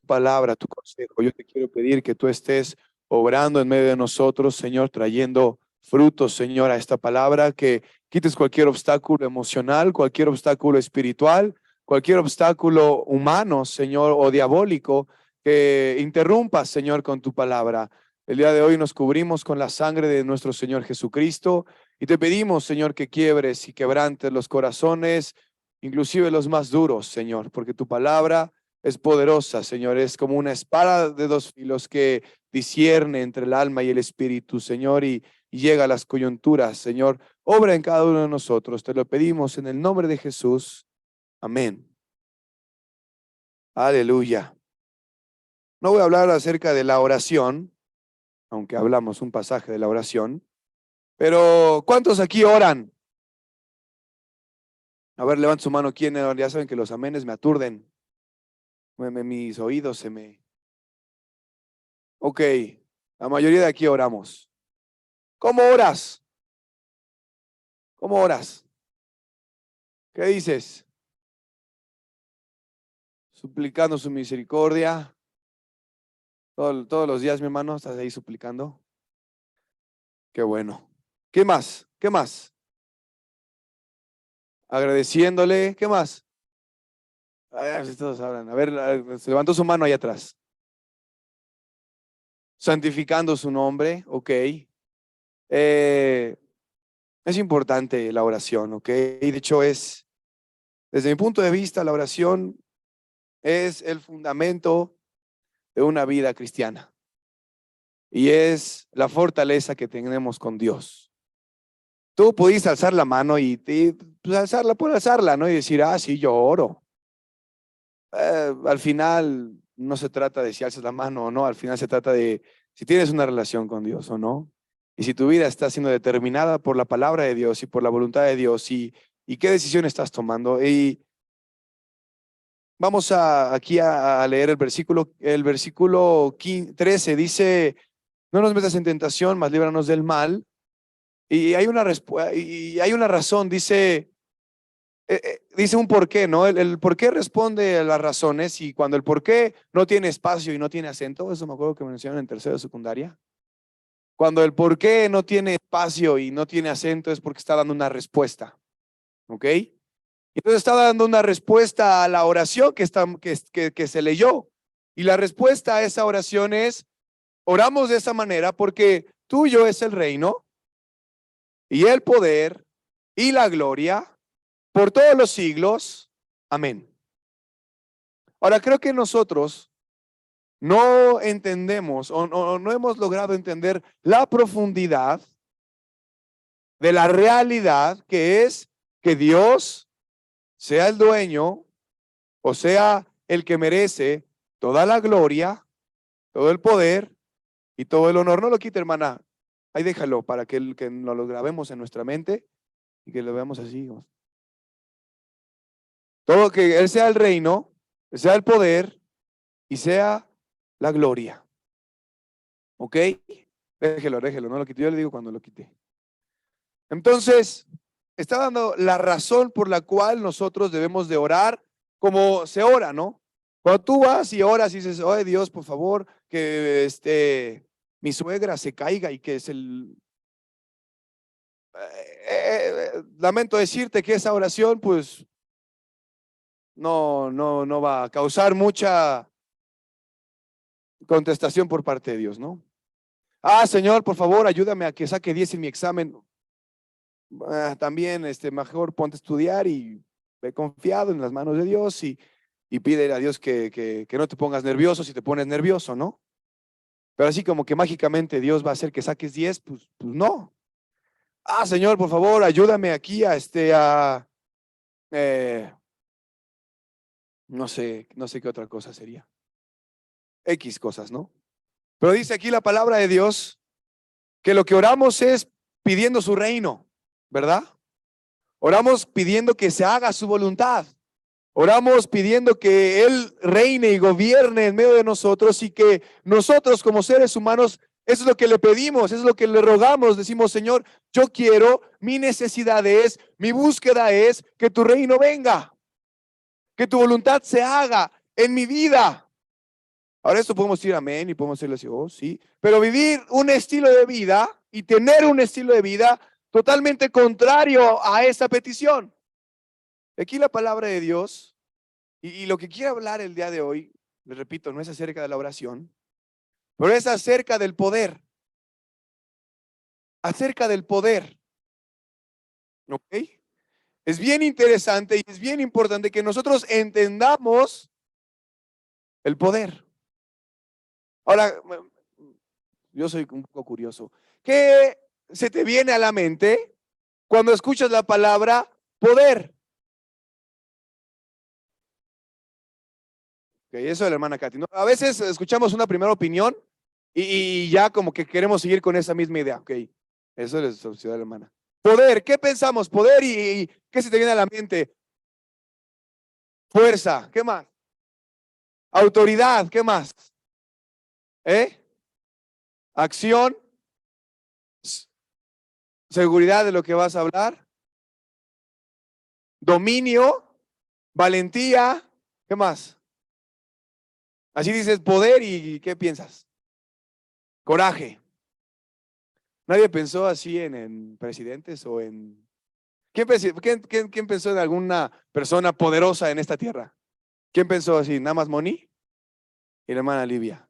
palabra, tu consejo. Yo te quiero pedir que tú estés obrando en medio de nosotros, Señor, trayendo frutos, Señor, a esta palabra, que quites cualquier obstáculo emocional, cualquier obstáculo espiritual, cualquier obstáculo humano, Señor, o diabólico, que interrumpas, Señor, con tu palabra. El día de hoy nos cubrimos con la sangre de nuestro Señor Jesucristo y te pedimos, Señor, que quiebres y quebrantes los corazones, inclusive los más duros, Señor, porque tu palabra es poderosa, Señor, es como una espada de dos filos que discierne entre el alma y el espíritu, Señor, y llega a las coyunturas, Señor. Obra en cada uno de nosotros, te lo pedimos en el nombre de Jesús. Amén. Aleluya. No voy a hablar acerca de la oración, aunque hablamos un pasaje de la oración, pero ¿cuántos aquí oran? A ver, levanta su mano. ¿Quién? Ya saben que los amenes me aturden. Mis oídos se me... Ok, la mayoría de aquí oramos. ¿Cómo oras? ¿Cómo oras? ¿Qué dices? Suplicando su misericordia. Todos los días, mi hermano, estás ahí suplicando. Qué bueno. ¿Qué más? ¿Qué más? Agradeciéndole. ¿Qué más? Ay, todos hablan. A ver, se levantó su mano ahí atrás. Santificando su nombre. Ok. Es importante la oración, ¿ok? Y de hecho desde mi punto de vista, la oración es el fundamento de una vida cristiana y es la fortaleza que tenemos con Dios. Tú pudiste alzar la mano y pues, alzarla por alzarla, ¿no? Y decir, sí, yo oro. Al final no se trata de si alzas la mano o no, al final se trata de si tienes una relación con Dios o no. Y si tu vida está siendo determinada por la palabra de Dios y por la voluntad de Dios y qué decisión estás tomando. Y vamos aquí a leer el versículo 13 dice, no nos metas en tentación, mas líbranos del mal. Y hay una razón, dice un por qué, ¿no? El por qué responde a las razones y cuando el por qué no tiene espacio y no tiene acento, eso me acuerdo que me mencionaron en tercero de secundaria. Cuando el por qué no tiene espacio y no tiene acento es porque está dando una respuesta, ¿ok? Entonces está dando una respuesta a la oración que se leyó. Y la respuesta a esa oración es, oramos de esa manera porque tuyo es el reino y el poder y la gloria por todos los siglos. Amén. Ahora, creo que nosotros no entendemos o no hemos logrado entender la profundidad de la realidad que es que Dios sea el dueño o sea el que merece toda la gloria, todo el poder y todo el honor. No lo quite, hermana. Ahí déjalo para que lo grabemos en nuestra mente y que lo veamos así. Todo que Él sea el reino, sea el poder y sea la gloria. ¿Ok? Déjelo, no lo quité. Yo le digo cuando lo quité. Entonces, está dando la razón por la cual nosotros debemos de orar como se ora, ¿no? Cuando tú vas y oras y dices, oye Dios, por favor, que mi suegra se caiga y que es lamento decirte que esa oración, pues, no va a causar mucha contestación por parte de Dios, ¿no? Señor, por favor, ayúdame a que saque 10 en mi examen. También, mejor ponte a estudiar y ve confiado en las manos de Dios y pide a Dios que no te pongas nervioso si te pones nervioso, ¿no? Pero así como que mágicamente Dios va a hacer que saques 10, pues no. Señor, por favor, ayúdame aquí no sé qué otra cosa sería. X cosas, ¿no? Pero dice aquí la palabra de Dios que lo que oramos es pidiendo su reino, ¿verdad? Oramos pidiendo que se haga su voluntad. Oramos pidiendo que Él reine y gobierne en medio de nosotros y que nosotros como seres humanos, eso es lo que le pedimos, eso es lo que le rogamos. Decimos, Señor, yo quiero, mi necesidad es, mi búsqueda es que tu reino venga, que tu voluntad se haga en mi vida. Ahora esto podemos decir amén y podemos decirle así, oh, sí. Pero vivir un estilo de vida y tener un estilo de vida totalmente contrario a esa petición. Aquí la palabra de Dios, y lo que quiero hablar el día de hoy, les repito, no es acerca de la oración, pero es acerca del poder. Acerca del poder. ¿Ok? Es bien interesante y es bien importante que nosotros entendamos el poder. Ahora, yo soy un poco curioso. ¿Qué se te viene a la mente cuando escuchas la palabra poder? Okay, eso de la hermana Katy, ¿no? A veces escuchamos una primera opinión y ya como que queremos seguir con esa misma idea. Ok, eso es la sociedad hermana. Poder, ¿qué pensamos? Poder y ¿qué se te viene a la mente? Fuerza, ¿qué más? Autoridad, ¿qué más? ¿Eh? Acción, seguridad de lo que vas a hablar, dominio, valentía, ¿qué más? Así dices poder y ¿qué piensas? Coraje. Nadie pensó así en presidentes o en... ¿Quién pensó en alguna persona poderosa en esta tierra? ¿Quién pensó así? ¿Nada más Moni? Y la hermana Livia.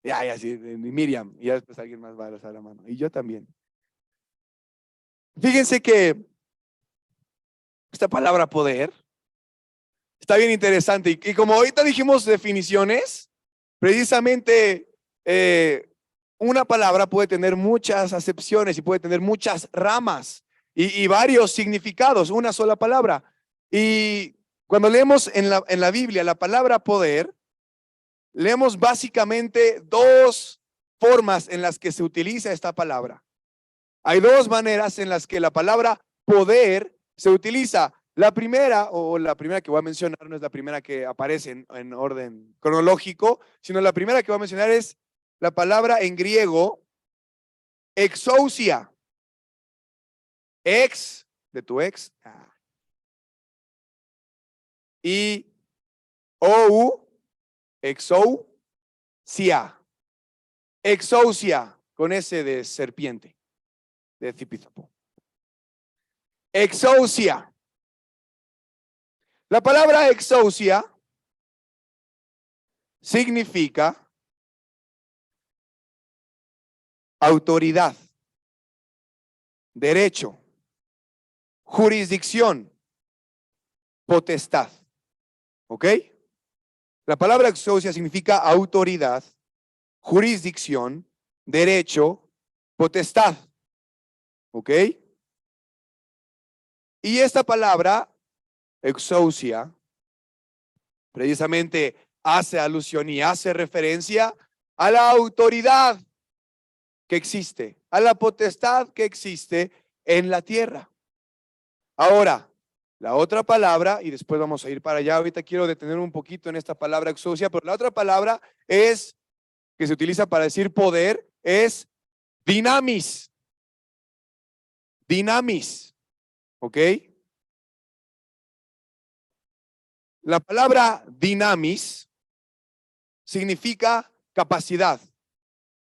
Ya, sí, y Miriam. Y ya después alguien más va a alzar la mano. Y yo también. Fíjense que esta palabra poder está bien interesante. Y como ahorita dijimos definiciones, precisamente una palabra puede tener muchas acepciones y puede tener muchas ramas y varios significados, una sola palabra. Y cuando leemos en la Biblia la palabra poder, leemos básicamente dos formas en las que se utiliza esta palabra. Hay dos maneras en las que la palabra poder se utiliza. La primera, o la primera que voy a mencionar, no es la primera que aparece en orden cronológico, sino la primera que voy a mencionar es la palabra en griego exousia. Ex, de tu ex. Y ou, exousia. Exousia, con S de serpiente, de Zipizapo. Exousia. La palabra exousia significa autoridad, derecho, jurisdicción, potestad. ¿Ok? La palabra exousia significa autoridad, jurisdicción, derecho, potestad. ¿Ok? Y esta palabra, exousia, precisamente hace alusión y hace referencia a la autoridad que existe, a la potestad que existe en la tierra. Ahora, la otra palabra, y después vamos a ir para allá, ahorita quiero detener un poquito en esta palabra exousia, pero la otra palabra es, que se utiliza para decir poder, es dinamis. Dinamis, ¿ok? La palabra dinamis significa capacidad,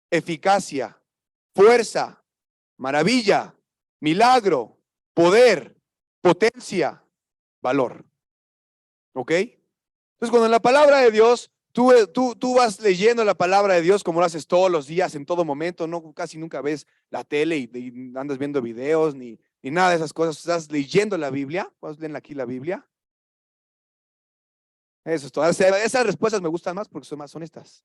eficacia, fuerza, maravilla, milagro, poder, potencia, valor. ¿Ok? Entonces, cuando en la palabra de Dios, tú vas leyendo la palabra de Dios como lo haces todos los días, en todo momento, no, casi nunca ves la tele y andas viendo videos ni nada de esas cosas. Estás leyendo la Biblia. ¿Puedes leer aquí la Biblia? Eso es todo. Esas respuestas me gustan más porque son más honestas.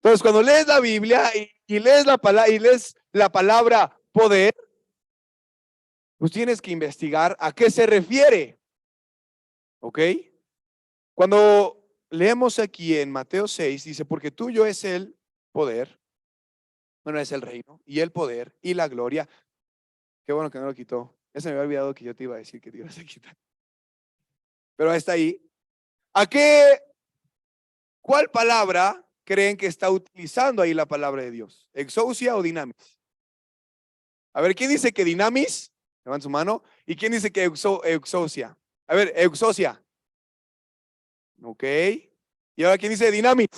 Entonces, cuando lees la Biblia y lees la palabra poder, pues tienes que investigar a qué se refiere. ¿Ok? Cuando leemos aquí en Mateo 6, dice, porque tuyo es el poder, bueno, es el reino, y el poder, y la gloria. Qué bueno que no lo quitó. Ya se me había olvidado que yo te iba a decir que te ibas a quitar. Pero está ahí. ¿Cuál palabra creen que está utilizando ahí la palabra de Dios? ¿Exousia o dinamis? A ver, ¿quién dice que dinamis? Levanten su mano. ¿Y quién dice que exousia? A ver, exousia. Ok. Y ahora, ¿quién dice Dynamite?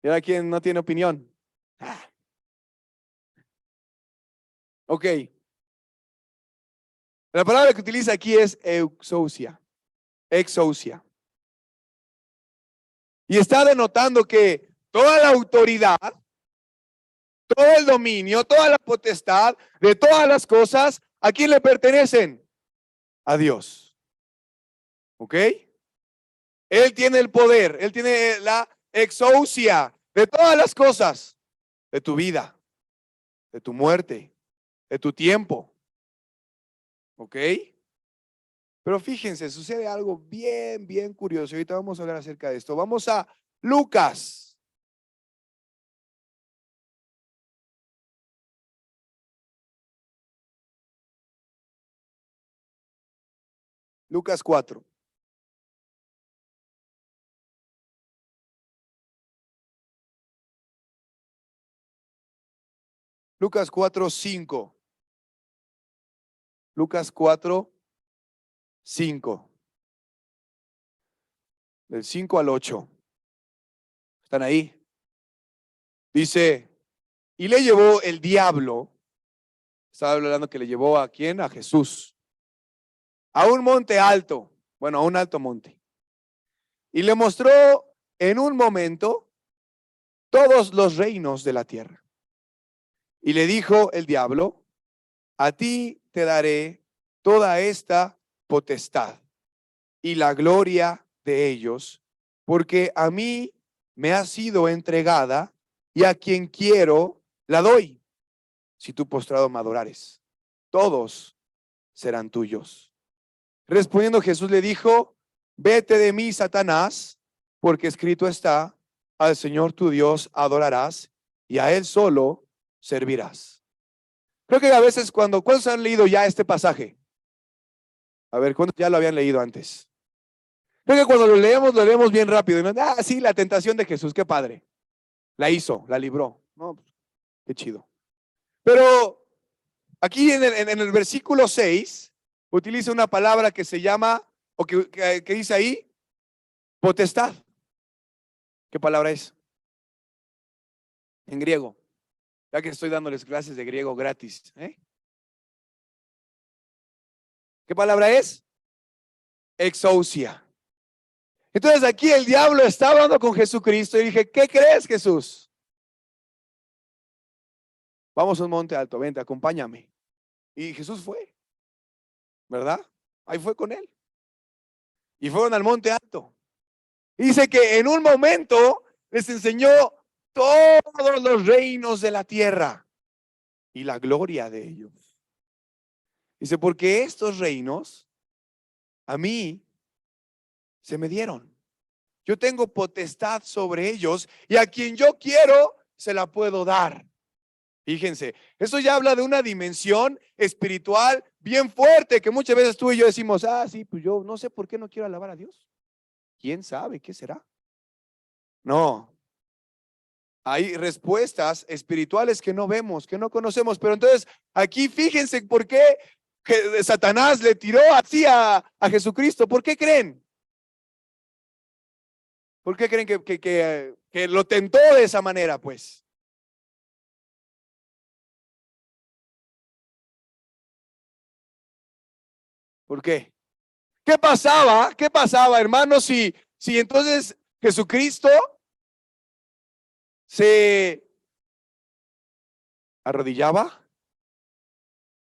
Y ahora, ¿quién no tiene opinión? Ah. Ok. La palabra que utiliza aquí es exousia. Exousia. Y está denotando que toda la autoridad, todo el dominio, toda la potestad de todas las cosas, ¿a quién le pertenecen? A Dios. ¿Ok? Él tiene el poder, Él tiene la exousia de todas las cosas, de tu vida, de tu muerte, de tu tiempo. ¿Ok? Pero fíjense, sucede algo bien, bien curioso. Ahorita vamos a hablar acerca de esto. Vamos a Lucas. Lucas 4. Lucas 4:5. Lucas 4:5. Del 5 al 8. ¿Están ahí? Dice, y le llevó el diablo. Estaba hablando que le llevó a quién? A Jesús. A un monte alto. Bueno, a un alto monte. Y le mostró en un momento todos los reinos de la tierra. Y le dijo el diablo, a ti te daré toda esta potestad y la gloria de ellos, porque a mí me ha sido entregada y a quien quiero la doy. Si tú postrado me adorares, todos serán tuyos. Respondiendo Jesús le dijo, vete de mí, Satanás, porque escrito está, al Señor tu Dios adorarás y a Él solo servirás. Creo que a veces ¿cuántos han leído ya este pasaje? A ver, ¿cuántos ya lo habían leído antes? Creo que cuando lo leemos bien rápido. ¿No? Ah, sí, la tentación de Jesús, qué padre. La hizo, la libró. No, qué chido. Pero aquí en el versículo 6 utiliza una palabra que se llama, o que dice ahí, potestad. ¿Qué palabra es? En griego. Ya que estoy dándoles clases de griego gratis. ¿Qué palabra es? Exousia. Entonces aquí el diablo está hablando con Jesucristo y dije, ¿qué crees, Jesús? Vamos a un monte alto, vente, acompáñame. Y Jesús fue, ¿verdad? Ahí fue con él. Y fueron al monte alto. Y dice que en un momento les enseñó todos los reinos de la tierra y la gloria de ellos. Dice, porque estos reinos a mí se me dieron. Yo tengo potestad sobre ellos y a quien yo quiero se la puedo dar. Fíjense, eso ya habla de una dimensión espiritual bien fuerte que muchas veces tú y yo decimos, ah, sí, pues yo no sé por qué no quiero alabar a Dios. ¿Quién sabe qué será? No, hay respuestas espirituales que no vemos, que no conocemos, pero entonces aquí fíjense por qué Satanás le tiró así a Jesucristo. ¿Por qué creen? ¿Por qué creen que lo tentó de esa manera, pues? ¿Por qué? ¿Qué pasaba? ¿Qué pasaba, hermanos? Si entonces Jesucristo se arrodillaba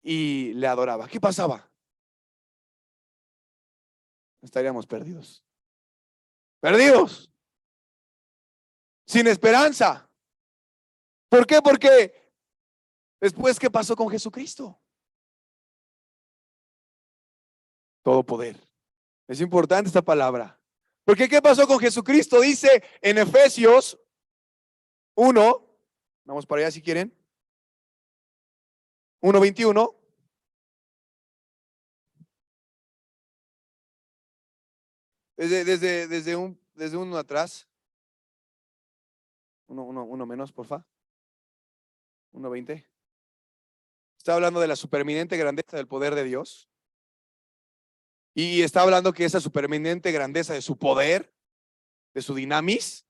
y le adoraba. ¿Qué pasaba? Estaríamos perdidos. Perdidos. Sin esperanza. ¿Por qué? Porque después, ¿qué pasó con Jesucristo? Todo poder. Es importante esta palabra. Porque ¿qué pasó con Jesucristo? Dice en Efesios 1, vamos para allá si quieren, 1:21. Desde uno atrás. Uno menos, porfa. 1:20. Está hablando de la supereminente grandeza del poder de Dios. Y está hablando que esa supereminente grandeza de su poder de su dinamis.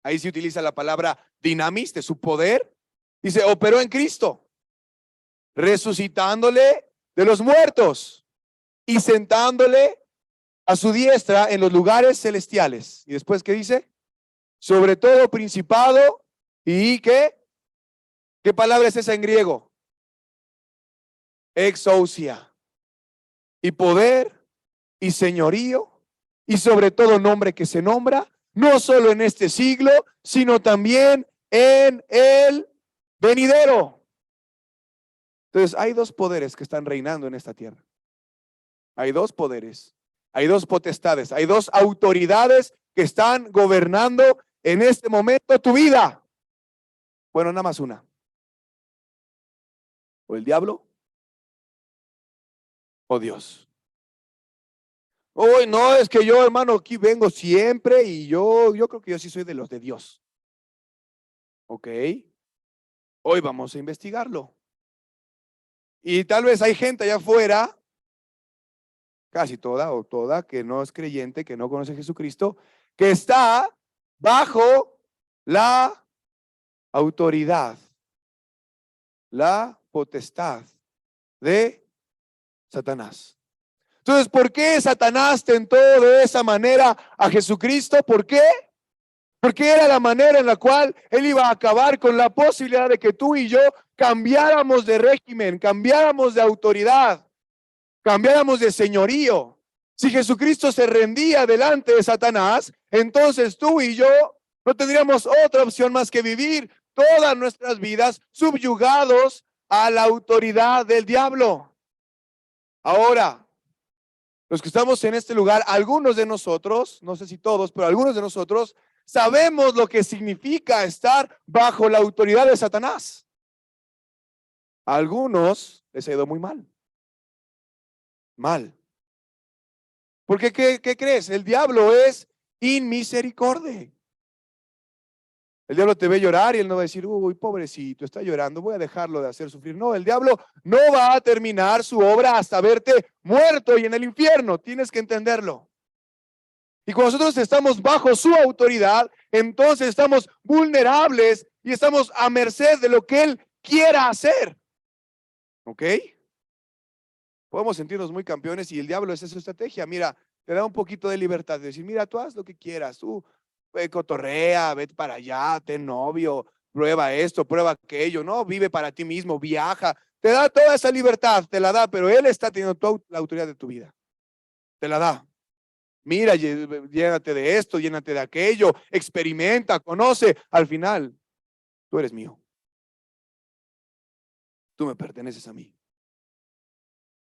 Ahí se utiliza la palabra dinamis, de su poder. Dice, operó en Cristo, resucitándole de los muertos y sentándole a su diestra en los lugares celestiales. Y después, ¿qué dice? Sobre todo principado y ¿qué palabra es esa en griego? Exousia. Y poder y señorío y sobre todo nombre que se nombra, no solo en este siglo, sino también en el venidero. Entonces, hay dos poderes que están reinando en esta tierra. Hay dos poderes, hay dos potestades, hay dos autoridades que están gobernando en este momento tu vida. Bueno, nada más una. O el diablo o Dios. Hoy no, es que yo, hermano, aquí vengo siempre y yo creo que yo sí soy de los de Dios. Ok. Hoy vamos a investigarlo. Y tal vez hay gente allá afuera, casi toda o toda, que no es creyente, que no conoce a Jesucristo, que está bajo la autoridad, la potestad de Satanás. Entonces, ¿por qué Satanás tentó de esa manera a Jesucristo? ¿Por qué? Porque era la manera en la cual él iba a acabar con la posibilidad de que tú y yo cambiáramos de régimen, cambiáramos de autoridad, cambiáramos de señorío. Si Jesucristo se rendía delante de Satanás, entonces tú y yo no tendríamos otra opción más que vivir todas nuestras vidas subyugados a la autoridad del diablo. Ahora, los que estamos en este lugar, algunos de nosotros, no sé si todos, pero algunos de nosotros, sabemos lo que significa estar bajo la autoridad de Satanás. A algunos les ha ido muy mal. Mal. Porque, ¿qué crees? El diablo es inmisericordia. El diablo te ve llorar y él no va a decir, uy, pobrecito, está llorando, voy a dejarlo de hacer sufrir. No, el diablo no va a terminar su obra hasta verte muerto y en el infierno. Tienes que entenderlo. Y cuando nosotros estamos bajo su autoridad, entonces estamos vulnerables y estamos a merced de lo que él quiera hacer. ¿Ok? Podemos sentirnos muy campeones y el diablo es esa estrategia. Mira, te da un poquito de libertad de decir, mira, tú haz lo que quieras, tú cotorrea, vete para allá, ten novio, prueba esto, prueba aquello, no, vive para ti mismo, viaja, te da toda esa libertad, te la da, pero él está teniendo la autoridad de tu vida, te la da. Mira, llénate de esto, llénate de aquello, experimenta, conoce, al final, tú eres mío, tú me perteneces a mí.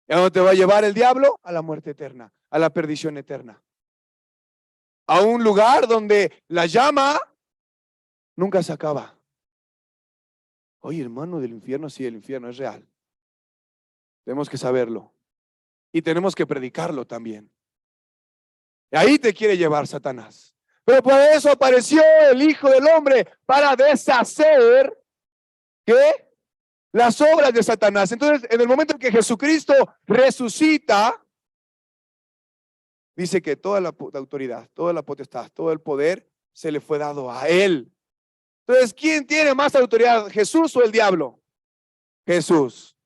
¿Y a dónde te va a llevar el diablo? A la muerte eterna, a la perdición eterna. A un lugar donde la llama nunca se acaba. Oye, hermano, del infierno, sí, el infierno es real. Tenemos que saberlo. Y tenemos que predicarlo también. Y ahí te quiere llevar Satanás. Pero por eso apareció el Hijo del Hombre para deshacer, ¿qué? Las obras de Satanás. Entonces, en el momento en que Jesucristo resucita, dice que toda la autoridad, toda la potestad, todo el poder se le fue dado a él. Entonces, ¿quién tiene más autoridad, Jesús o el diablo? Jesús.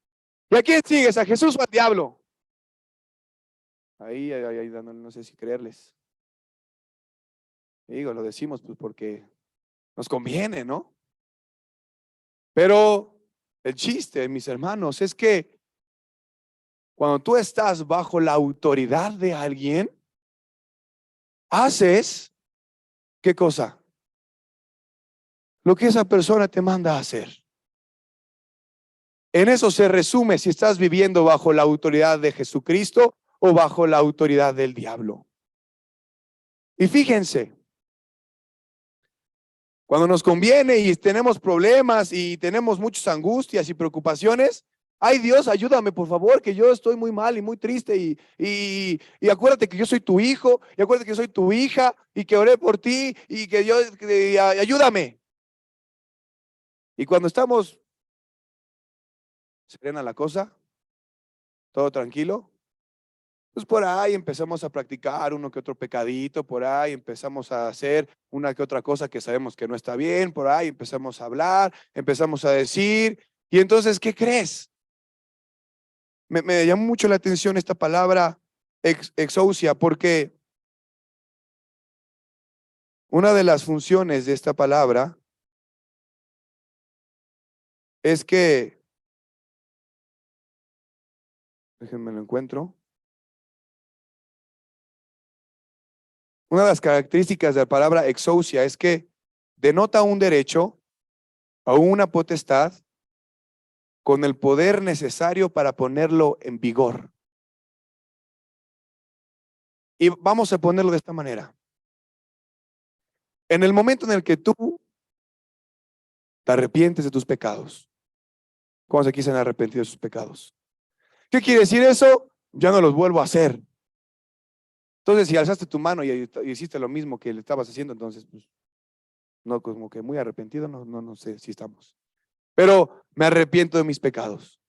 ¿Y a quién sigues, a Jesús o al diablo? Ahí no sé si creerles. Digo, lo decimos pues porque nos conviene, ¿no? Pero el chiste, mis hermanos, es que cuando tú estás bajo la autoridad de alguien, haces, ¿qué cosa? Lo que esa persona te manda a hacer. En eso se resume si estás viviendo bajo la autoridad de Jesucristo o bajo la autoridad del diablo. Y fíjense, cuando nos conviene y tenemos problemas y tenemos muchas angustias y preocupaciones, ay Dios, ayúdame por favor, que yo estoy muy mal y muy triste y acuérdate que yo soy tu hijo, y acuérdate que soy tu hija y que oré por ti y que yo, ayúdame. Y cuando estamos serena la cosa, todo tranquilo, Pues por ahí empezamos a practicar uno que otro pecadito, por ahí empezamos a hacer una que otra cosa que sabemos que no está bien, por ahí empezamos a hablar, empezamos a decir, y entonces, ¿qué crees? Me llamó mucho la atención esta palabra exousia, porque una de las funciones de esta palabra es que, déjenme lo encuentro, una de las características de la palabra exousia es que denota un derecho o una potestad con el poder necesario para ponerlo en vigor. Y vamos a ponerlo de esta manera. En el momento en el que tú te arrepientes de tus pecados, ¿cómo se quisieran arrepentir de sus pecados? ¿Qué quiere decir eso? Ya no los vuelvo a hacer. Entonces, si alzaste tu mano y hiciste lo mismo que le estabas haciendo, entonces, pues, no, como que muy arrepentido, no sé si estamos. Pero me arrepiento de mis pecados,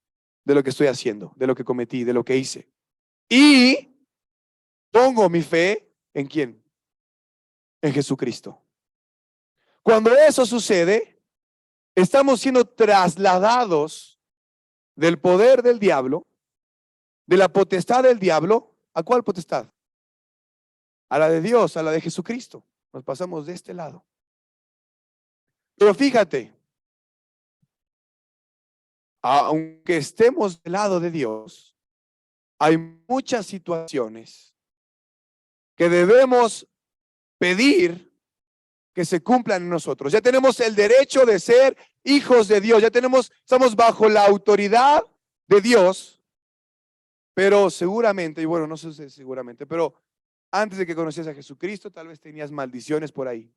de lo que estoy haciendo, de lo que cometí, de lo que hice. Y pongo mi fe ¿en quién? En Jesucristo. Cuando eso sucede, estamos siendo trasladados del poder del diablo, de la potestad del diablo. ¿A cuál potestad? A la de Dios, a la de Jesucristo. Nos pasamos de este lado. Pero fíjate, aunque estemos del lado de Dios, hay muchas situaciones que debemos pedir que se cumplan en nosotros. Ya tenemos el derecho de ser hijos de Dios, estamos bajo la autoridad de Dios, pero seguramente, y bueno, no sé si seguramente, pero antes de que conocieras a Jesucristo, tal vez tenías maldiciones por ahí.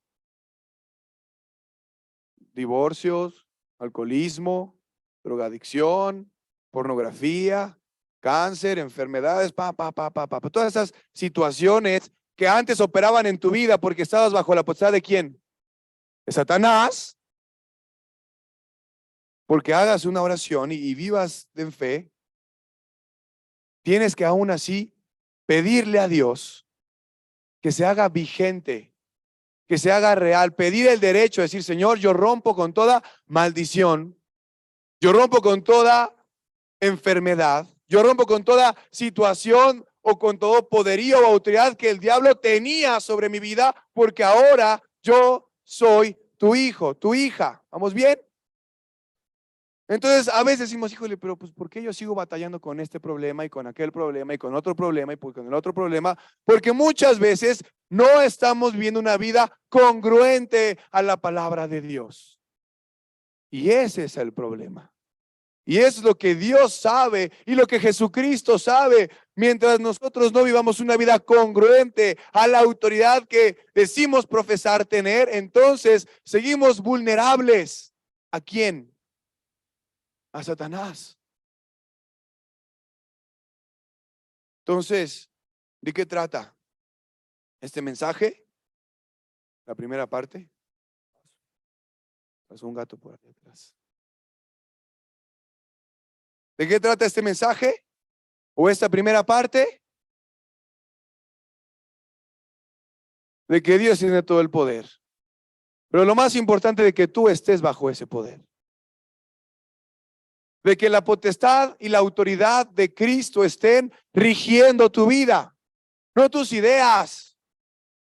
Divorcios, alcoholismo, drogadicción, pornografía, cáncer, enfermedades, todas esas situaciones que antes operaban en tu vida porque estabas bajo la potestad de ¿quién? De Satanás. Porque hagas una oración y vivas en fe, tienes que aún así pedirle a Dios que se haga vigente, que se haga real, pedir el derecho, decir, Señor, yo rompo con toda maldición, yo rompo con toda enfermedad, yo rompo con toda situación o con todo poderío o autoridad que el diablo tenía sobre mi vida, porque ahora yo soy tu hijo, tu hija. ¿Vamos bien? Entonces, a veces decimos, híjole, pero pues, ¿por qué yo sigo batallando con este problema y con aquel problema y con otro problema y con el otro problema? Porque muchas veces no estamos viviendo una vida congruente a la palabra de Dios. Y ese es el problema. Y es lo que Dios sabe y lo que Jesucristo sabe. Mientras nosotros no vivamos una vida congruente a la autoridad que decimos profesar tener, entonces seguimos vulnerables. ¿A quién? A Satanás. Entonces, ¿de qué trata este mensaje? La primera parte. Pasó un gato por ahí atrás. ¿De qué trata este mensaje? ¿O esta primera parte? De que Dios tiene todo el poder. Pero lo más importante de que tú estés bajo ese poder. De que la potestad y la autoridad de Cristo estén rigiendo tu vida. No tus ideas,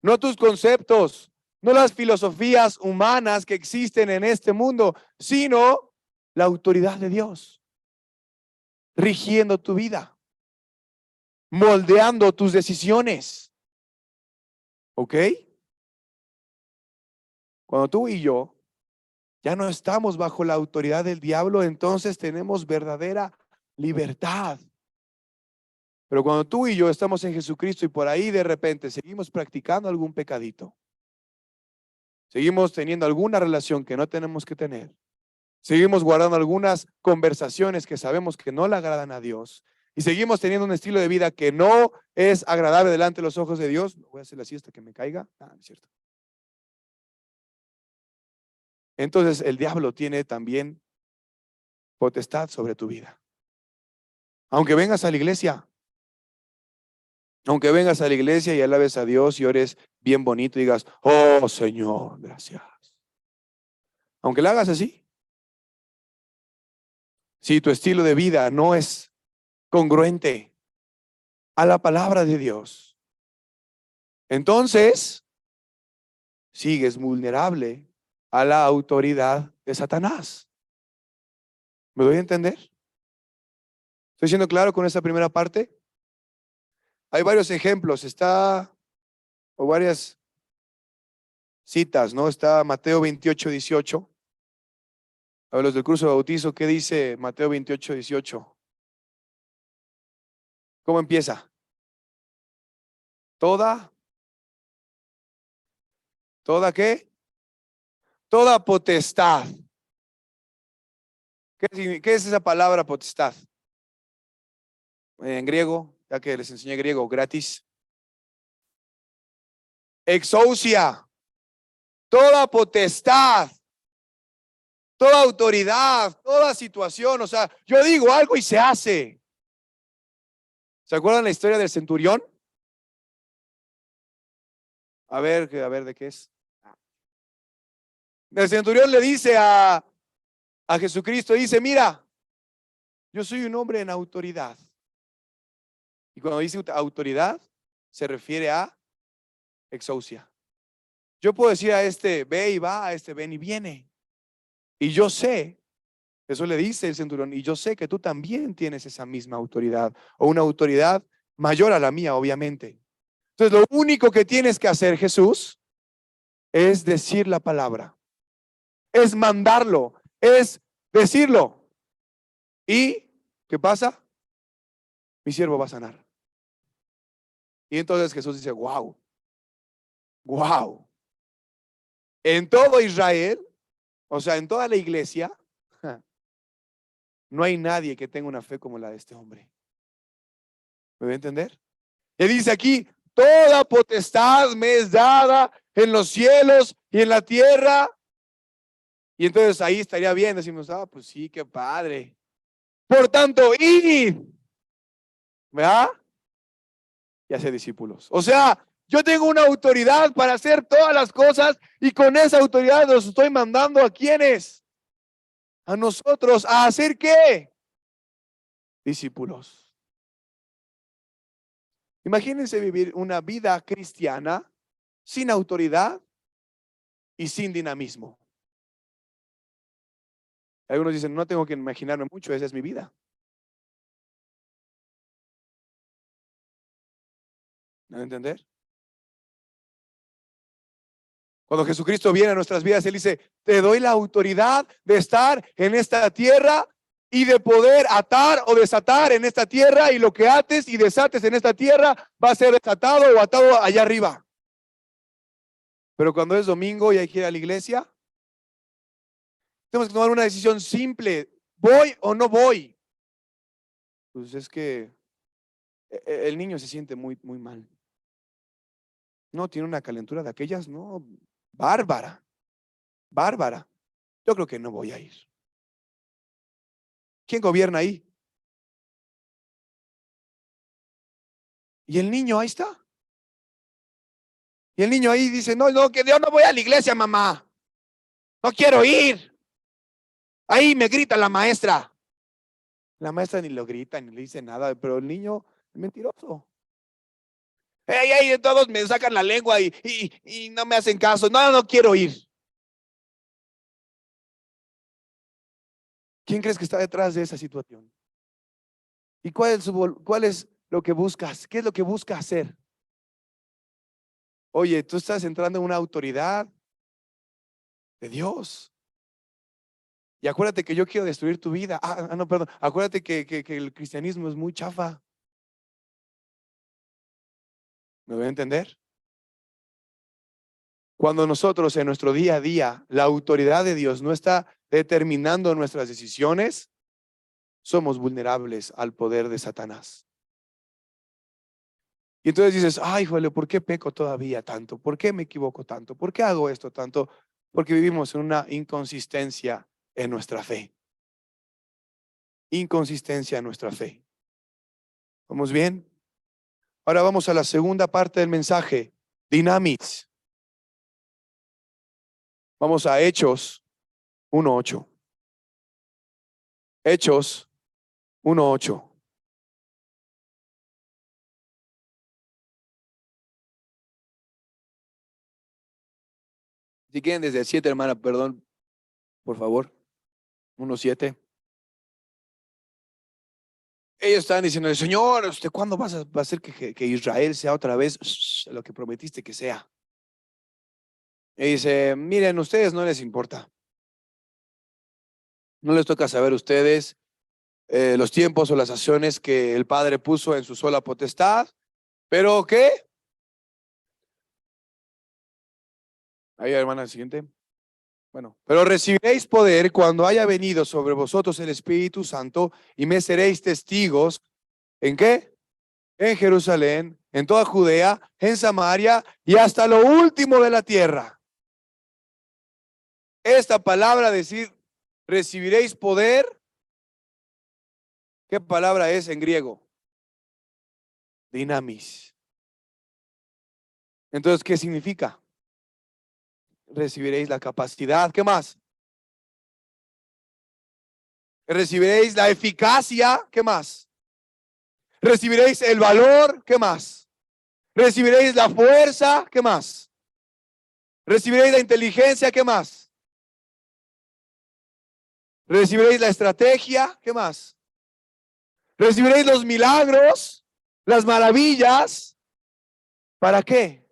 no tus conceptos, no las filosofías humanas que existen en este mundo, sino la autoridad de Dios, rigiendo tu vida, moldeando tus decisiones. ¿Ok? Cuando tú y yo ya no estamos bajo la autoridad del diablo, entonces tenemos verdadera libertad. Pero cuando tú y yo estamos en Jesucristo y por ahí de repente seguimos practicando algún pecadito, seguimos teniendo alguna relación que no tenemos que tener, seguimos guardando algunas conversaciones que sabemos que no le agradan a Dios y seguimos teniendo un estilo de vida que no es agradable delante de los ojos de Dios, voy a hacer la siesta que me caiga. No es cierto. Entonces el diablo tiene también potestad sobre tu vida. Aunque vengas a la iglesia, Aunque vengas a la iglesia y alabes a Dios y ores bien bonito y digas, oh Señor, gracias. Aunque lo hagas así, si tu estilo de vida no es congruente a la palabra de Dios, entonces sigues vulnerable a la autoridad de Satanás. ¿Me doy a entender? ¿Estoy siendo claro con esta primera parte? Hay varios ejemplos, o varias citas, ¿no? Está Mateo 28:18. A ver, los del curso de bautizo, ¿qué dice Mateo 28:18? ¿Cómo empieza? Toda qué? Toda potestad. ¿Qué es esa palabra potestad? En griego, ya que les enseñé griego gratis. Exousia. Toda potestad, toda autoridad, toda situación. O sea, yo digo algo y se hace. ¿Se acuerdan la historia del centurión? A ver, ¿de qué es? El centurión le dice a Jesucristo, dice, mira, yo soy un hombre en autoridad. Y cuando dice autoridad, se refiere a exousia. Yo puedo decir a este, ve y va, a este, ven y viene. Y yo sé, eso le dice el centurión, y yo sé que tú también tienes esa misma autoridad, o una autoridad mayor a la mía, obviamente. Entonces, lo único que tienes que hacer, Jesús, es decir la palabra, es mandarlo, es decirlo. ¿Y qué pasa? Mi siervo va a sanar. Y entonces Jesús dice, wow, wow. En todo Israel, o sea, en toda la iglesia, no hay nadie que tenga una fe como la de este hombre. ¿Me voy a entender? Y dice aquí, toda potestad me es dada en los cielos y en la tierra. Y entonces ahí estaría bien, decimos, pues sí, qué padre. Por tanto, id, ¿verdad? Y hacer discípulos. O sea, yo tengo una autoridad para hacer todas las cosas y con esa autoridad los estoy mandando a quienes, a nosotros, a hacer qué? Discípulos. Imagínense vivir una vida cristiana sin autoridad y sin dinamismo. Algunos dicen, no tengo que imaginarme mucho, esa es mi vida. ¿Me van a entender? Cuando Jesucristo viene a nuestras vidas, Él dice, te doy la autoridad de estar en esta tierra y de poder atar o desatar en esta tierra, y lo que ates y desates en esta tierra va a ser desatado o atado allá arriba. Pero cuando es domingo y hay que ir a la iglesia, tenemos que tomar una decisión simple. ¿Voy o no voy? Pues es que el niño se siente muy, muy mal. No, tiene una calentura de aquellas, no, bárbara, bárbara. Yo creo que no voy a ir. ¿Quién gobierna ahí? Y el niño ahí está. Y el niño ahí dice, no, no, que yo no voy a la iglesia, mamá. No quiero ir. Ahí me grita la maestra. La maestra ni lo grita, ni le dice nada, pero el niño es mentiroso. Ey, todos me sacan la lengua y no me hacen caso. No, no quiero ir. ¿Quién crees que está detrás de esa situación? ¿Y cuál es lo que buscas? ¿Qué es lo que busca hacer? Oye, tú estás entrando en una autoridad de Dios. Y acuérdate que yo quiero destruir tu vida. No, perdón. Acuérdate que el cristianismo es muy chafa. ¿Me voy a entender? Cuando nosotros en nuestro día a día, la autoridad de Dios no está determinando nuestras decisiones, somos vulnerables al poder de Satanás. Y entonces dices, ay, jole, ¿por qué peco todavía tanto? ¿Por qué me equivoco tanto? ¿Por qué hago esto tanto? Porque vivimos en una inconsistencia en nuestra fe. Inconsistencia en nuestra fe. ¿Vamos bien? Ahora vamos a la segunda parte del mensaje. Dinamis. Vamos a Hechos 1:8. Hechos 1:8. Si quieren desde el 7, hermana, perdón, por favor. 1:7. Ellos estaban diciendo, Señor, ¿usted cuándo va a hacer que Israel sea otra vez lo que prometiste que sea? Y dice, miren, ustedes no les importa. No les toca saber a ustedes los tiempos o las acciones que el Padre puso en su sola potestad. ¿Pero qué? Ahí, hermana, el siguiente. Bueno, pero recibiréis poder cuando haya venido sobre vosotros el Espíritu Santo y me seréis testigos. ¿En qué? En Jerusalén, en toda Judea, en Samaria y hasta lo último de la tierra. Esta palabra decir, recibiréis poder, ¿qué palabra es en griego? Dinamis. Entonces, ¿qué significa? Recibiréis la capacidad, ¿qué más? Recibiréis la eficacia, ¿qué más? Recibiréis el valor, ¿qué más? Recibiréis la fuerza, ¿qué más? Recibiréis la inteligencia, ¿qué más? Recibiréis la estrategia, ¿qué más? Recibiréis los milagros, las maravillas. ¿Para qué?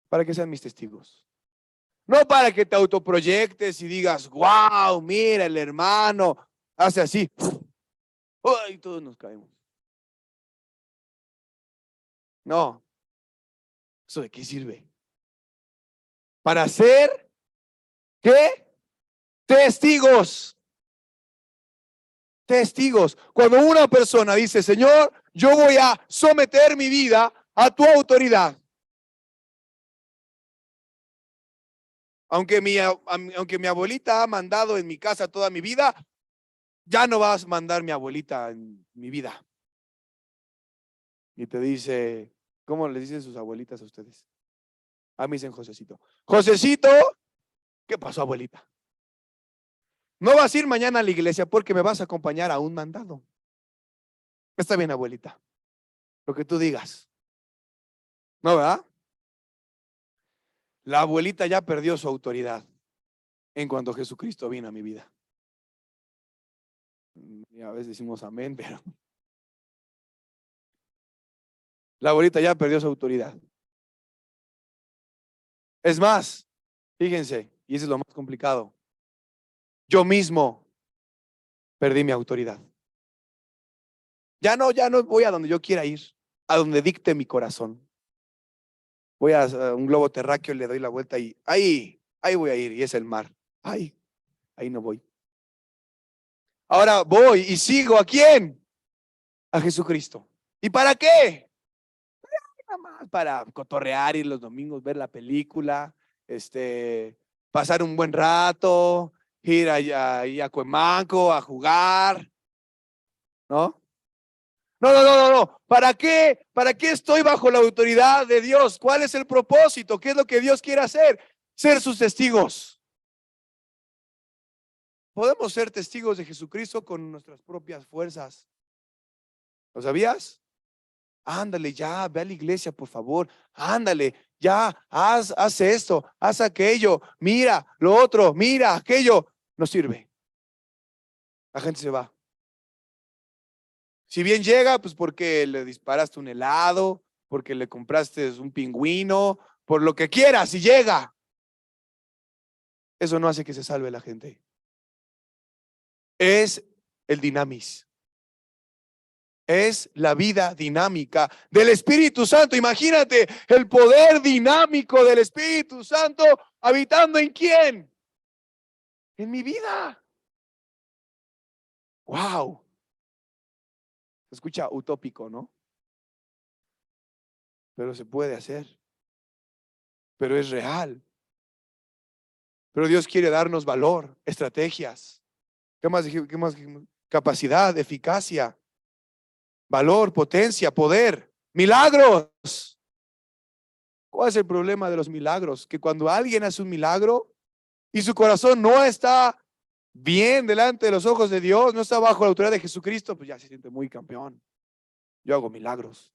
Para que sean mis testigos. No para que te autoproyectes y digas, wow, mira, el hermano hace así. ¡Ay! Todos nos caemos. No, ¿eso de qué sirve? Para ser, ¿qué? Testigos. Testigos. Cuando una persona dice, Señor, yo voy a someter mi vida a tu autoridad. Aunque mi abuelita ha mandado en mi casa toda mi vida, ya no vas a mandar mi abuelita en mi vida. Y te dice, ¿cómo les dicen sus abuelitas a ustedes? A mí me dicen Josecito. Josecito, ¿qué pasó, abuelita? No vas a ir mañana a la iglesia porque me vas a acompañar a un mandado. Está bien, abuelita. Lo que tú digas. ¿No, verdad? La abuelita ya perdió su autoridad en cuanto Jesucristo vino a mi vida. Y a veces decimos amén, pero la abuelita ya perdió su autoridad. Es más, fíjense, y eso es lo más complicado. Yo mismo perdí mi autoridad. Ya no voy a donde yo quiera ir, a donde dicte mi corazón. Voy a un globo terráqueo, le doy la vuelta y ahí voy a ir, y es el mar. Ahí no voy. Ahora voy y sigo ¿a quién? A Jesucristo. ¿Y para qué? Nada más para cotorrear, ir los domingos, ver la película, pasar un buen rato, ir allá a Cuemanco a jugar, ¿no? No. ¿Para qué? ¿Para qué estoy bajo la autoridad de Dios? ¿Cuál es el propósito? ¿Qué es lo que Dios quiere hacer? Ser sus testigos. Podemos ser testigos de Jesucristo con nuestras propias fuerzas. ¿Lo sabías? Ándale, ya, ve a la iglesia, por favor. Ándale, ya, haz esto, haz aquello. Mira, lo otro, mira, aquello. No sirve. La gente se va. Si bien llega, pues porque le disparaste un helado, porque le compraste un pingüino, por lo que quieras, y llega. Eso no hace que se salve la gente. Es el dinamis. Es la vida dinámica del Espíritu Santo. Imagínate el poder dinámico del Espíritu Santo habitando en quién? En mi vida. Wow. Se escucha utópico, ¿no? Pero se puede hacer. Pero es real. Pero Dios quiere darnos valor, estrategias. ¿Qué más? Capacidad, eficacia. valor, potencia, poder, milagros. ¿Cuál es el problema de los milagros? Que cuando alguien hace un milagro y su corazón no está bien delante de los ojos de Dios, no está bajo la autoridad de Jesucristo, pues ya se siente muy campeón. Yo hago milagros.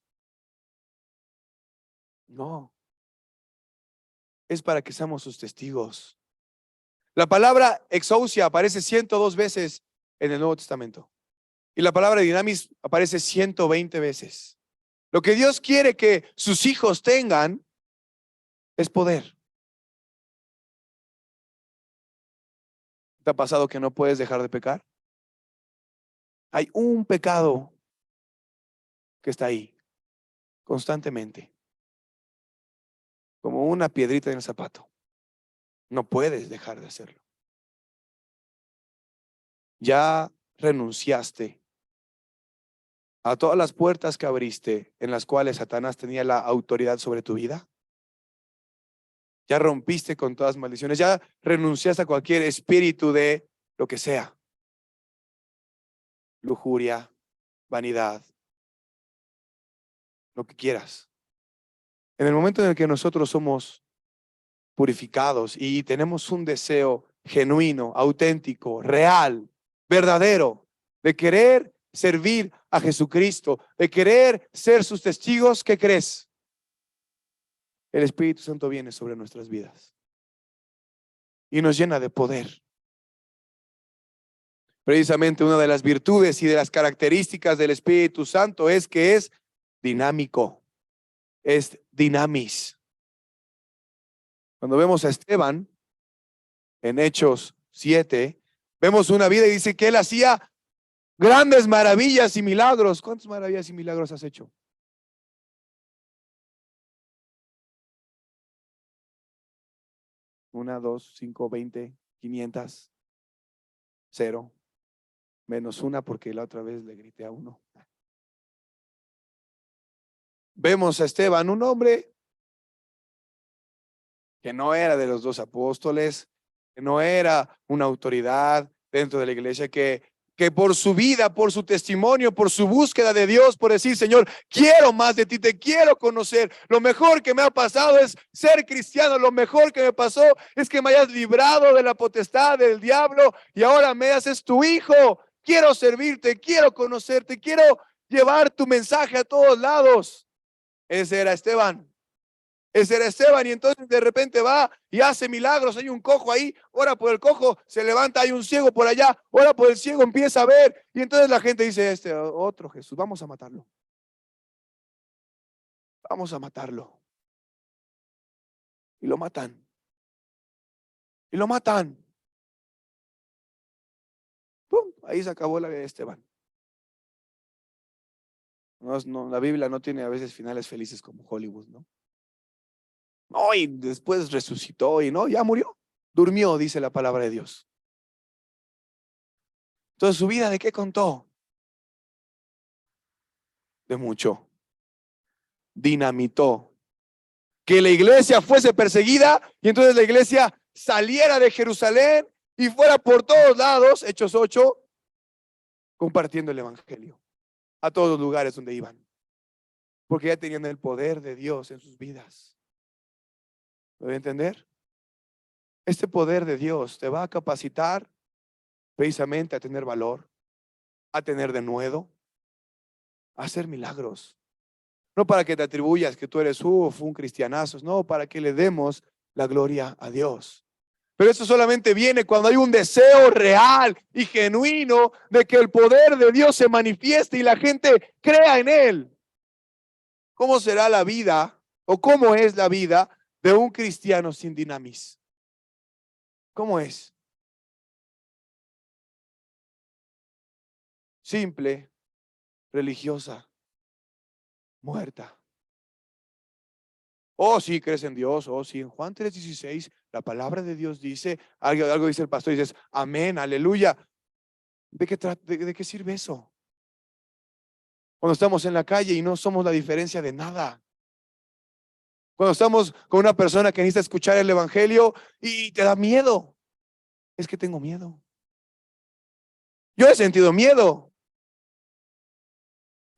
No, es para que seamos sus testigos. La palabra exousia aparece 102 veces en el Nuevo Testamento. Y la palabra dinamis aparece 120 veces. Lo que Dios quiere que sus hijos tengan es poder. ¿Te ha pasado que no puedes dejar de pecar? Hay un pecado que está ahí constantemente, como una piedrita en el zapato. No puedes dejar de hacerlo. Ya renunciaste a todas las puertas que abriste en las cuales Satanás tenía la autoridad sobre tu vida. Ya rompiste con todas las maldiciones, ya renunciaste a cualquier espíritu de lo que sea. Lujuria, vanidad, lo que quieras. En el momento en el que nosotros somos purificados y tenemos un deseo genuino, auténtico, real, verdadero, de querer servir a Jesucristo, de querer ser sus testigos, ¿qué crees? El Espíritu Santo viene sobre nuestras vidas y nos llena de poder. Precisamente una de las virtudes y de las características del Espíritu Santo es que es dinámico, es dinamis. Cuando vemos a Esteban en Hechos 7, vemos una vida y dice que él hacía grandes maravillas y milagros. ¿Cuántas maravillas y milagros has hecho? Una, dos, 5, 20, 500, 0. Menos una porque la otra vez le grité a uno. Vemos a Esteban, un hombre que no era de los 12 apóstoles, que no era una autoridad dentro de la iglesia, que por su vida, por su testimonio, por su búsqueda de Dios, por decir, Señor, quiero más de ti, te quiero conocer. Lo mejor que me ha pasado es ser cristiano. Lo mejor que me pasó es que me hayas librado de la potestad del diablo y ahora me haces tu hijo. Quiero servirte, quiero conocerte, quiero llevar tu mensaje a todos lados. Ese era Esteban. Ese era Esteban, y entonces de repente va y hace milagros. Hay un cojo ahí, ora por el cojo, se levanta, hay un ciego por allá, ora por el ciego, empieza a ver, y entonces la gente dice, este otro Jesús, vamos a matarlo. Vamos a matarlo. Y lo matan. Y lo matan. ¡Pum! Ahí se acabó la vida de Esteban. No, la Biblia no tiene a veces finales felices como Hollywood, ¿no? No, y después resucitó y no, ya murió. Durmió, dice la palabra de Dios. Entonces, ¿su vida de qué contó? De mucho. Dinamitó que la iglesia fuese perseguida y entonces la iglesia saliera de Jerusalén y fuera por todos lados, Hechos 8, compartiendo el evangelio a todos los lugares donde iban, porque ya tenían el poder de Dios en sus vidas. ¿Lo voy a entender? Este poder de Dios te va a capacitar precisamente a tener valor, a tener denuedo, a hacer milagros. No para que te atribuyas que tú eres un cristianazo, no, para que le demos la gloria a Dios. Pero eso solamente viene cuando hay un deseo real y genuino de que el poder de Dios se manifieste y la gente crea en él. ¿Cómo será la vida o cómo es la vida de un cristiano sin dinamis? ¿Cómo es? Simple, religiosa, muerta. Oh, sí, crees en Dios. Oh, sí, en Juan 3:16, la palabra de Dios dice, algo dice el pastor y dices, amén, aleluya. ¿De qué sirve eso? Cuando estamos en la calle y no somos la diferencia de nada. Cuando estamos con una persona que necesita escuchar el evangelio y te da miedo. Es que tengo miedo. Yo he sentido miedo.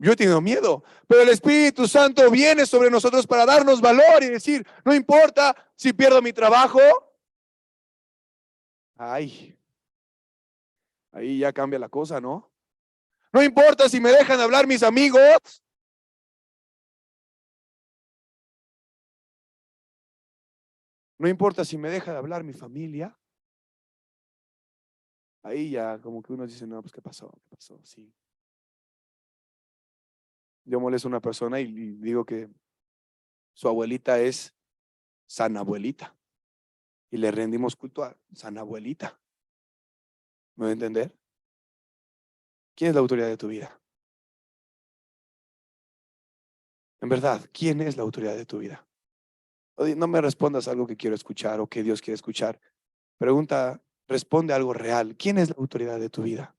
Yo he tenido miedo, pero el Espíritu Santo viene sobre nosotros para darnos valor y decir, no importa si pierdo mi trabajo. Ay, ahí ya cambia la cosa, ¿no? No importa si me dejan hablar mis amigos. No importa si me deja de hablar mi familia. Ahí ya como que uno dice, no, pues ¿qué pasó? ¿Qué pasó? Sí. Yo molesto a una persona y digo que su abuelita es San Abuelita. Y le rendimos culto a San Abuelita. ¿Me voy a entender? ¿Quién es la autoridad de tu vida? En verdad, ¿quién es la autoridad de tu vida? Oye, no me respondas algo que quiero escuchar o que Dios quiere escuchar. Pregunta, responde algo real. ¿Quién es la autoridad de tu vida?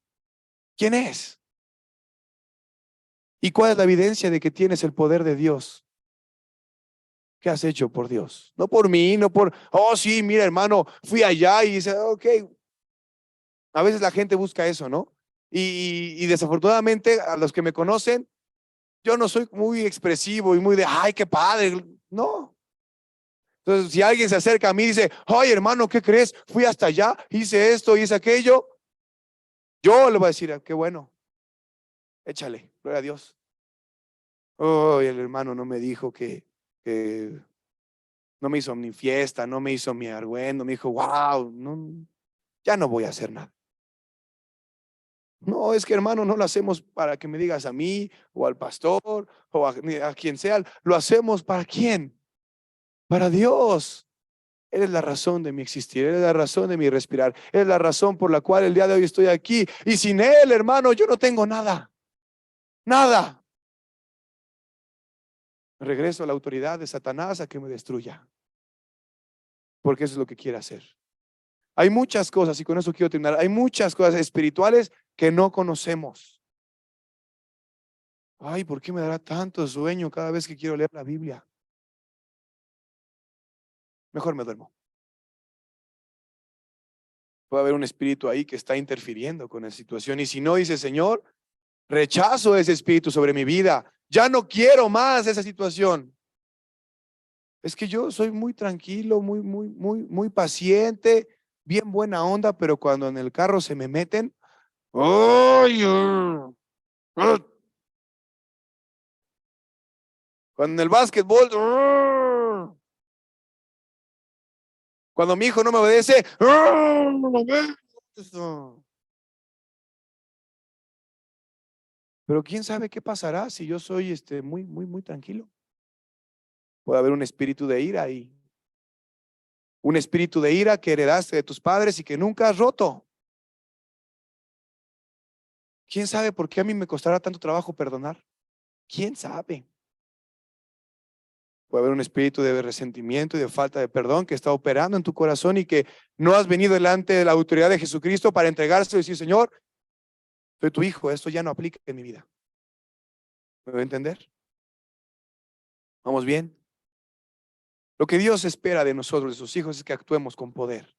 ¿Quién es? ¿Y cuál es la evidencia de que tienes el poder de Dios? ¿Qué has hecho por Dios? No por mí, no por, oh sí, mira hermano, fui allá y dice, ok. A veces la gente busca eso, ¿no? Y desafortunadamente a los que me conocen, yo no soy muy expresivo y muy de, ay, qué padre. No. Entonces, si alguien se acerca a mí y dice, ay hermano, ¿qué crees? Fui hasta allá, hice esto, hice aquello. Yo le voy a decir, "Ah, qué bueno, échale, gloria a Dios. Oh, el hermano no me dijo que no me hizo mi fiesta, no me hizo mi argüendo, me dijo, wow, no, ya no voy a hacer nada. No, es que hermano, no lo hacemos para que me digas a mí o al pastor o a quien sea. Lo hacemos para quién? Para Dios. Él es la razón de mi existir, Él es la razón de mi respirar, Él es la razón por la cual el día de hoy estoy aquí. Y sin Él, hermano, yo no tengo nada, nada. Regreso a la autoridad de Satanás a que me destruya, porque eso es lo que quiere hacer. Hay muchas cosas, y con eso quiero terminar, hay muchas cosas espirituales que no conocemos. Ay, ¿por qué me dará tanto sueño cada vez que quiero leer la Biblia? Mejor me duermo. Puede haber un espíritu ahí que está interfiriendo con la situación. Y si no, dice, Señor, rechazo ese espíritu sobre mi vida. Ya no quiero más esa situación. Es que yo soy muy tranquilo, muy paciente, bien buena onda, pero cuando en el carro se me meten, ¡ay! Cuando en el básquetbol, cuando mi hijo no me obedece, pero quién sabe qué pasará si yo soy muy tranquilo. Puede haber un espíritu de ira ahí, un espíritu de ira que heredaste de tus padres y que nunca has roto. ¿Quién sabe por qué a mí me costará tanto trabajo perdonar? ¿Quién sabe? Puede haber un espíritu de resentimiento y de falta de perdón que está operando en tu corazón y que no has venido delante de la autoridad de Jesucristo para entregarse y decir, Señor, soy tu hijo, esto ya no aplica en mi vida. ¿Me voy a entender? ¿Vamos bien? Lo que Dios espera de nosotros, de sus hijos, es que actuemos con poder,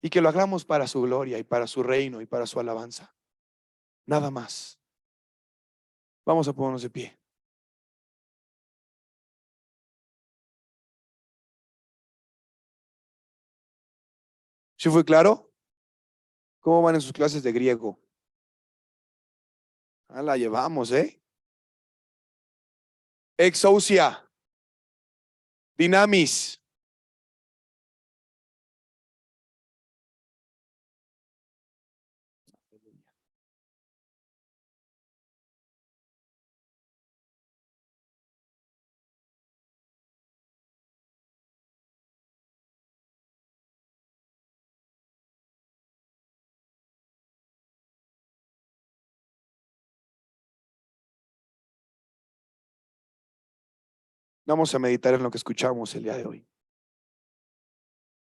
y que lo hagamos para su gloria y para su reino y para su alabanza. Nada más. Vamos a ponernos de pie. ¿Sí fue claro? ¿Cómo van en sus clases de griego? Ah, la llevamos, ¿eh? Exousia, dinamis. Vamos a meditar en lo que escuchamos el día de hoy.